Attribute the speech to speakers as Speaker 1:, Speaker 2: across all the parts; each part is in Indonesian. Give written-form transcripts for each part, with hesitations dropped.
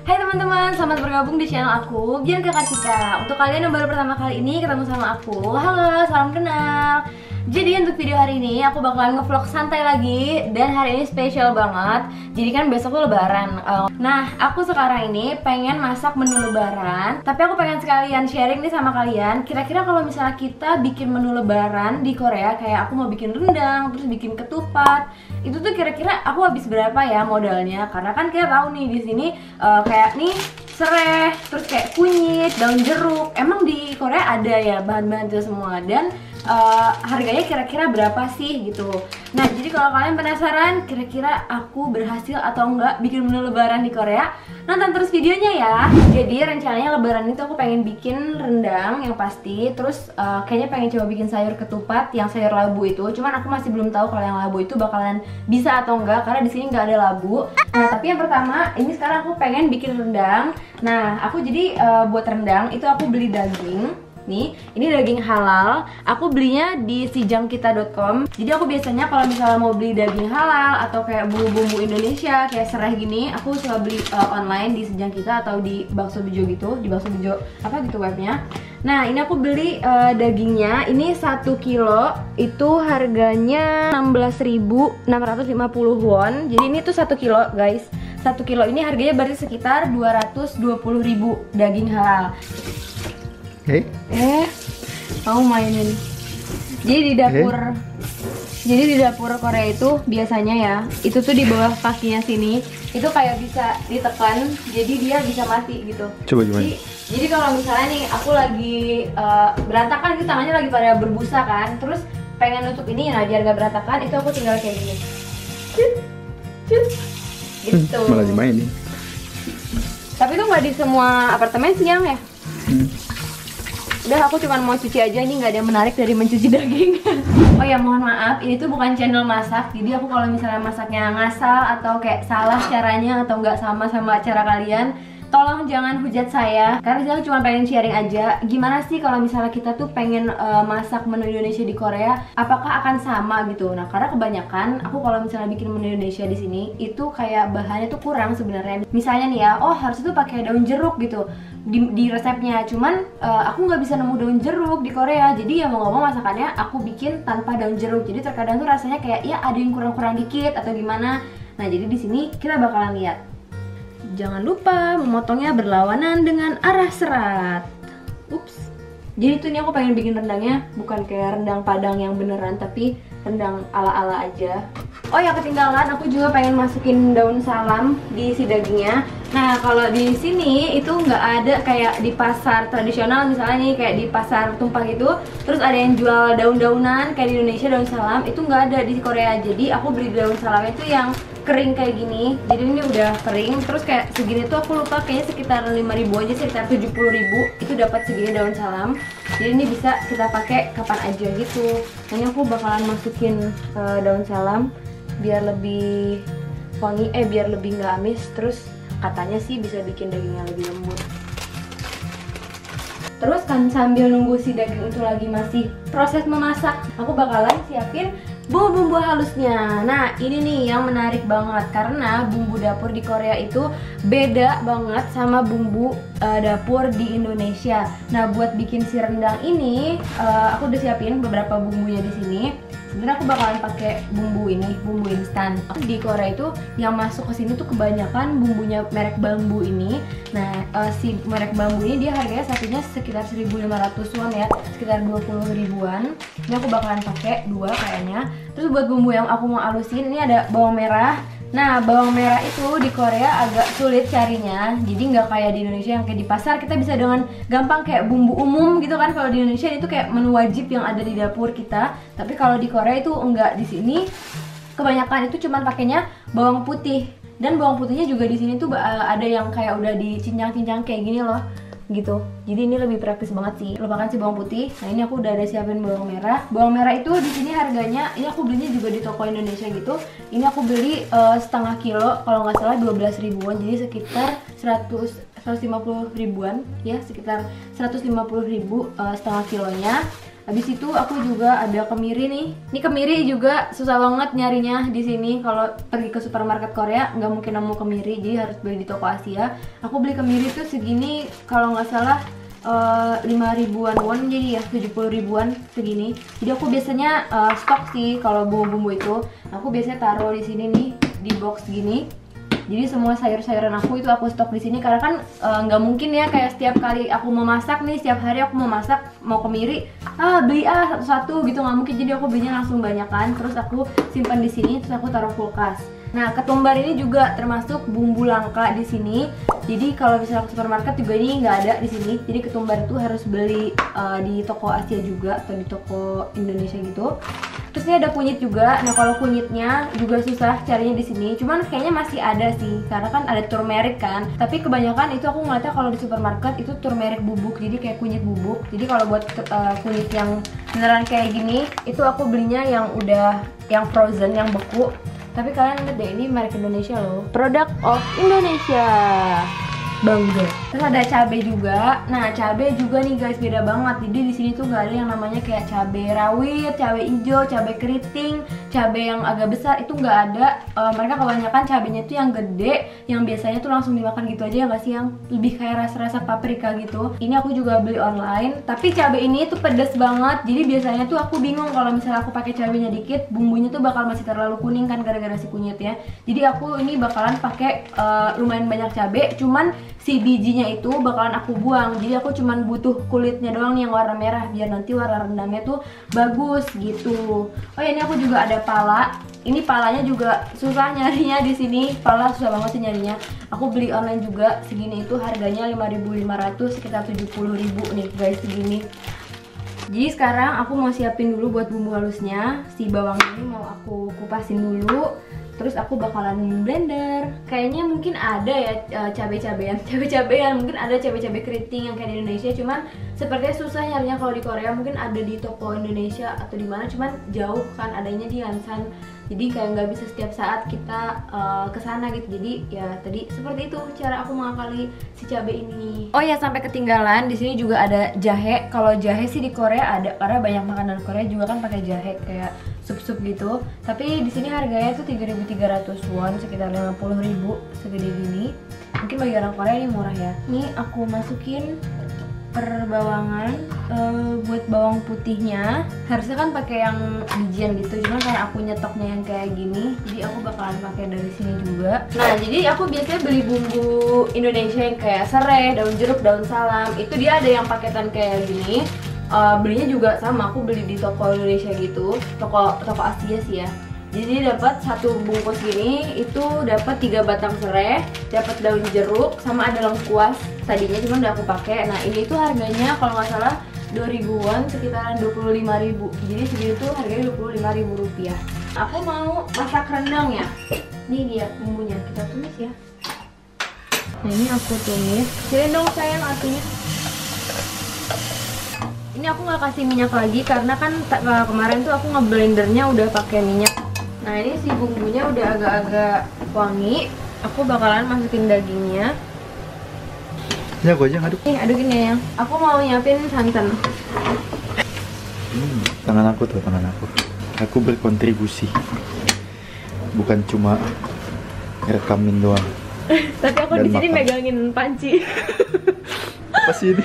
Speaker 1: Hai teman-teman, selamat bergabung di channel aku, Bian Kakak Cika. Untuk kalian yang baru pertama kali ini ketemu sama aku, halo, salam kenal. Jadi untuk video hari ini aku bakalan ngevlog santai lagi. Dan hari ini spesial banget. Jadi kan besok tuh lebaran. Nah, aku sekarang ini pengen masak menu lebaran. Tapi aku pengen sekalian sharing nih sama kalian. Kira-kira kalau misalnya kita bikin menu lebaran di Korea, kayak aku mau bikin rendang, terus bikin ketupat, itu tuh kira-kira aku habis berapa ya modalnya? Karena kan kita tahu nih di sini kayak nih serai, terus kayak kunyit, daun jeruk. Emang di Korea ada ya bahan-bahan itu semua. Dan harganya kira-kira berapa sih gitu. Nah, jadi kalau kalian penasaran kira-kira aku berhasil atau enggak bikin menu lebaran di Korea, nonton terus videonya ya. Jadi rencananya lebaran itu aku pengen bikin rendang yang pasti. Terus kayaknya pengen coba bikin sayur ketupat yang sayur labu itu. Cuman aku masih belum tahu kalau yang labu itu bakalan bisa atau enggak, karena di sini nggak ada labu. Nah, tapi yang pertama ini sekarang aku pengen bikin rendang. Nah, aku jadi buat rendang itu aku beli daging. Nih, ini daging halal. Aku belinya di sijangkita.com. Jadi aku biasanya kalau misalnya mau beli daging halal atau kayak bumbu-bumbu Indonesia kayak serai gini, aku suka beli online di Sijangkita atau di Bakso Bejo gitu, di Bakso Bejo apa gitu webnya. Nah, ini aku beli dagingnya. Ini 1 kilo itu harganya 16.650 won. Jadi ini tuh 1 kilo, guys. 1 kilo ini harganya berarti sekitar 220.000 daging halal. Mau mainin. Jadi di dapur Korea itu biasanya ya, itu tuh di bawah kakinya sini itu kayak bisa ditekan, jadi dia bisa mati gitu.
Speaker 2: Coba gimana?
Speaker 1: Jadi kalau misalnya nih aku lagi berantakan gitu, tangannya lagi pada berbusa kan, terus pengen nutup ini, nah biar gak berantakan itu aku tinggal kayak gini. Gitu.
Speaker 2: Malah dimainin.
Speaker 1: Tapi itu nggak di semua apartemen sih yang ya. Udah, aku cuma mau cuci aja, ini nggak ada yang menarik dari mencuci daging. Oh ya, mohon maaf, ini tuh bukan channel masak. Jadi aku kalau misalnya masaknya ngasal atau kayak salah caranya atau nggak sama cara kalian, tolong jangan hujat saya. Karena saya cuma pengen sharing aja, gimana sih kalau misalnya kita tuh pengen masak menu Indonesia di Korea, apakah akan sama gitu. Nah, karena kebanyakan aku kalau misalnya bikin menu Indonesia di sini itu kayak bahannya tuh kurang sebenarnya. Misalnya nih ya, oh harusnya tuh pakai daun jeruk gitu di resepnya, cuman aku nggak bisa nemu daun jeruk di Korea. Jadi ya mau ngomong masakannya aku bikin tanpa daun jeruk. Jadi terkadang tuh rasanya kayak ya ada yang kurang-kurang dikit atau gimana. Nah, jadi di sini kita bakalan lihat. Jangan lupa memotongnya berlawanan dengan arah serat. Ups. Jadi tuh ini aku pengen bikin rendangnya bukan kayak rendang Padang yang beneran, tapi rendang ala-ala aja. Oh ya, ketinggalan aku juga pengen masukin daun salam di si dagingnya. Nah, kalau di sini itu nggak ada kayak di pasar tradisional misalnya nih, kayak di pasar tumpah gitu. Terus ada yang jual daun-daunan kayak di Indonesia, daun salam itu nggak ada di Korea. Jadi aku beli daun salamnya itu yang kering kayak gini. Jadi ini udah kering, terus kayak segini tuh aku lupa kayaknya sekitar 5.000 aja, sekitar 70.000 itu dapat segini daun salam. Jadi ini bisa kita pakai kapan aja gitu. Ini aku bakalan masukin daun salam biar lebih wangi, biar lebih nggak amis. Terus katanya sih bisa bikin dagingnya lebih lembut. Terus kan sambil nunggu si daging itu lagi masih proses memasak, aku bakalan siapin bumbu-bumbu halusnya. Nah, ini nih yang menarik banget karena bumbu dapur di Korea itu beda banget sama bumbu dapur di Indonesia. Nah, buat bikin si rendang ini aku udah siapin beberapa bumbunya di sini. Sebenarnya aku bakalan pakai bumbu ini, bumbu instan. Di Korea itu yang masuk ke sini tuh kebanyakan bumbunya merek bambu ini. Nah, si merek bambu ini dia harganya satunya sekitar 1.500 won ya, sekitar 20 ribuan. Ini aku bakalan pakai 2 kayaknya. Terus buat bumbu yang aku mau halusin ini ada bawang merah. Nah, bawang merah itu di Korea agak sulit carinya. Jadi nggak kayak di Indonesia yang kayak di pasar kita bisa dengan gampang kayak bumbu umum gitu kan. Kalau di Indonesia itu kayak menu wajib yang ada di dapur kita. Tapi kalau di Korea itu enggak. Di sini kebanyakan itu cuma pakainya bawang putih. Dan bawang putihnya juga di sini tuh ada yang kayak udah dicincang-cincang kayak gini loh. Gitu. Jadi ini lebih praktis banget sih. Lupakan si bawang putih. Nah, ini aku udah ada siapin bawang merah. Bawang merah itu di sini harganya, ini aku belinya juga di toko Indonesia gitu. Ini aku beli setengah kilo kalau nggak salah 12 ribuan. Jadi sekitar 150 ribuan ya, sekitar 150.000 setengah kilonya. Habis itu aku juga ada kemiri nih. Ini kemiri juga susah banget nyarinya di sini. Kalau pergi ke supermarket Korea nggak mungkin nemu kemiri, jadi harus beli di toko Asia. Aku beli kemiri tuh segini kalau nggak salah 5 ribuan won, jadi ya 70 ribuan segini. Jadi aku biasanya stok sih kalau bumbu-bumbu itu. Aku biasanya taruh di sini nih di box gini. Jadi semua sayur-sayuran aku itu aku stok di sini karena kan nggak mungkin ya kayak setiap kali aku mau masak nih, setiap hari aku mau masak mau kemiri, beli satu-satu gitu, nggak mungkin. Jadi aku belinya langsung banyakan, terus aku simpan di sini, terus aku taruh kulkas. Nah, ketumbar ini juga termasuk bumbu langka di sini. Jadi kalau misalnya ke supermarket juga ini nggak ada di sini. Jadi ketumbar itu harus beli di toko Asia juga atau di toko Indonesia gitu. Terus ini ada kunyit juga. Nah, kalau kunyitnya juga susah carinya di sini. Cuman kayaknya masih ada sih, karena kan ada turmeric kan. Tapi kebanyakan itu aku ngeliatnya kalau di supermarket itu turmeric bubuk, jadi kayak kunyit bubuk. Jadi kalau buat kunyit yang beneran kayak gini, itu aku belinya yang udah yang frozen, yang beku. Tapi kalian lihat deh, ini merek Indonesia loh. Product of Indonesia. Bangga. Terus ada cabai juga. Nah, cabai juga nih guys beda banget. Jadi di sini tuh nggak ada yang namanya kayak cabai rawit, cabai hijau, cabai keriting, cabai yang agak besar itu nggak ada. Mereka kebanyakan cabainya tuh yang gede, yang biasanya tuh langsung dimakan gitu aja, nggak sih, yang lebih kayak rasa-rasa paprika gitu. Ini aku juga beli online. Tapi cabai ini tuh pedes banget. Jadi biasanya tuh aku bingung kalau misalnya aku pakai cabainya dikit, bumbunya tuh bakal masih terlalu kuning kan gara-gara si kunyit ya. Jadi aku ini bakalan pakai lumayan banyak cabai, cuman si bijinya itu bakalan aku buang. Jadi aku cuman butuh kulitnya doang nih yang warna merah, biar nanti warna rendangnya tuh bagus gitu. Oh ya, ini aku juga ada pala. Ini palanya juga susah nyarinya di sini. Pala susah banget sih nyarinya. Aku beli online juga segini, itu harganya 5.500, sekitar 70.000 nih guys segini. Jadi sekarang aku mau siapin dulu buat bumbu halusnya. Si bawang ini mau aku kupasin dulu. Terus aku bakalan blender. Kayaknya mungkin ada ya cabai-cabean, mungkin ada cabai-cabai keriting yang kayak di Indonesia. Cuman sepertinya susah nyarinya kalau di Korea. Mungkin ada di toko Indonesia atau di mana, cuman jauh kan adanya di Hansan. Jadi kayak nggak bisa setiap saat kita kesana gitu. Jadi ya tadi seperti itu cara aku mengakali si cabai ini. Oh ya, sampai ketinggalan di sini juga ada jahe. Kalau jahe sih di Korea ada, karena banyak makanan Korea juga kan pakai jahe kayak sup-sup gitu. Tapi di sini harganya tuh 3.300 won, sekitar 50.000 segede gini. Mungkin bagi orang Korea ini murah ya. Ini aku masukin per bawangan. Buat bawang putihnya harusnya kan pakai yang bijian gitu, cuman karena aku nyetoknya yang kayak gini, jadi aku bakalan pakai dari sini juga. Nah, jadi aku biasanya beli bumbu Indonesia yang kayak serai, daun jeruk, daun salam. Itu dia ada yang paketan kayak gini. Belinya juga sama, aku beli di toko Indonesia gitu, toko Asia sih ya. Jadi dapat satu bungkus gini, itu dapat 3 batang serai, dapat daun jeruk, sama ada lengkuas tadinya, cuman udah aku pakai. Nah, ini tuh harganya kalau nggak salah 2.000 won, sekitaran 25.000. Jadi segini tuh harganya 25.000 rupiah. Aku mau masak rendang ya. Nih dia bumbunya, kita tumis ya. Nah, ini aku tumis. Sini dong sayang apinya. Ini aku nggak kasih minyak lagi karena kan kemarin tuh aku ngeblendernya udah pakai minyak. Nah, ini si bumbunya udah agak-agak wangi. Aku bakalan masukin dagingnya.
Speaker 2: Ya, aku aja ngaduk.
Speaker 1: Nih, adukin ya yang. Aku mau nyiapin santan.
Speaker 2: Tangan aku tuh, tangan aku. Aku berkontribusi. Bukan cuma rekamin doang.
Speaker 1: Tapi aku di sini megangin panci.
Speaker 2: Apa sih ini?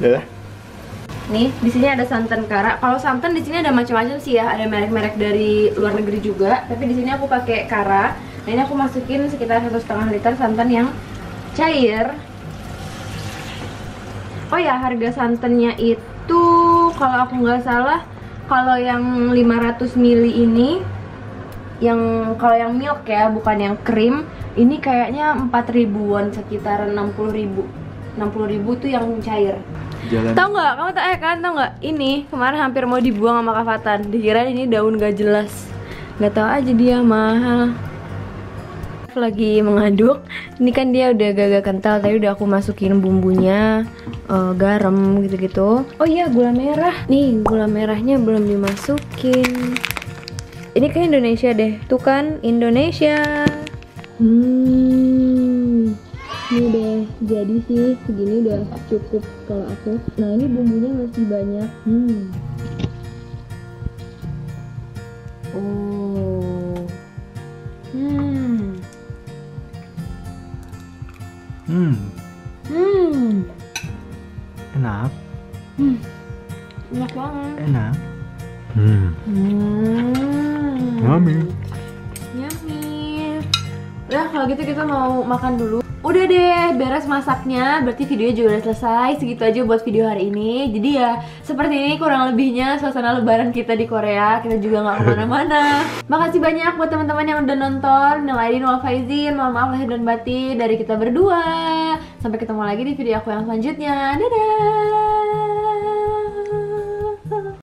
Speaker 2: Ya.
Speaker 1: Nih, di sini ada santan kara. Kalau santan di sini ada macam-macam sih ya, ada merek-merek dari luar negeri juga. Tapi di sini aku pakai kara. Nah, ini aku masukin sekitar 1,5 liter santan yang cair. Oh ya, harga santannya itu kalau aku nggak salah, kalau yang 500 ml ini, kalau yang milk ya, bukan yang krim, ini kayaknya 4.000 won, sekitar 60.000. 60.000 tuh yang cair.
Speaker 2: Jalan.
Speaker 1: Tahu nggak? Kalian tahu nggak? Ini kemarin hampir mau dibuang sama Kak Fatan. Dikira ini daun gak jelas. Nggak tahu aja dia mahal. Lagi mengaduk. Ini kan dia udah agak kental. Tadi udah aku masukin bumbunya, garam gitu-gitu. Oh iya, gula merah. Nih, gula merahnya belum dimasukin. Ini kayak Indonesia deh. Tuh kan Indonesia. Ini deh Jadi sih segini udah cukup kalau aku. Nah ini bumbunya masih banyak. Oh.
Speaker 2: Enak.
Speaker 1: Enak banget.
Speaker 2: Enak. Yummy.
Speaker 1: Yummy. Udah kalau gitu kita mau makan dulu. Udah deh, beres masaknya. Berarti videonya juga udah selesai. Segitu aja buat video hari ini. Jadi ya seperti ini kurang lebihnya suasana lebaran kita di Korea. Kita juga nggak kemana-mana. Makasih banyak buat teman-teman yang udah nonton. Minal aidin wal faizin. Mohon maaf lahir dan batin dari kita berdua. Sampai ketemu lagi di video aku yang selanjutnya. Dadah.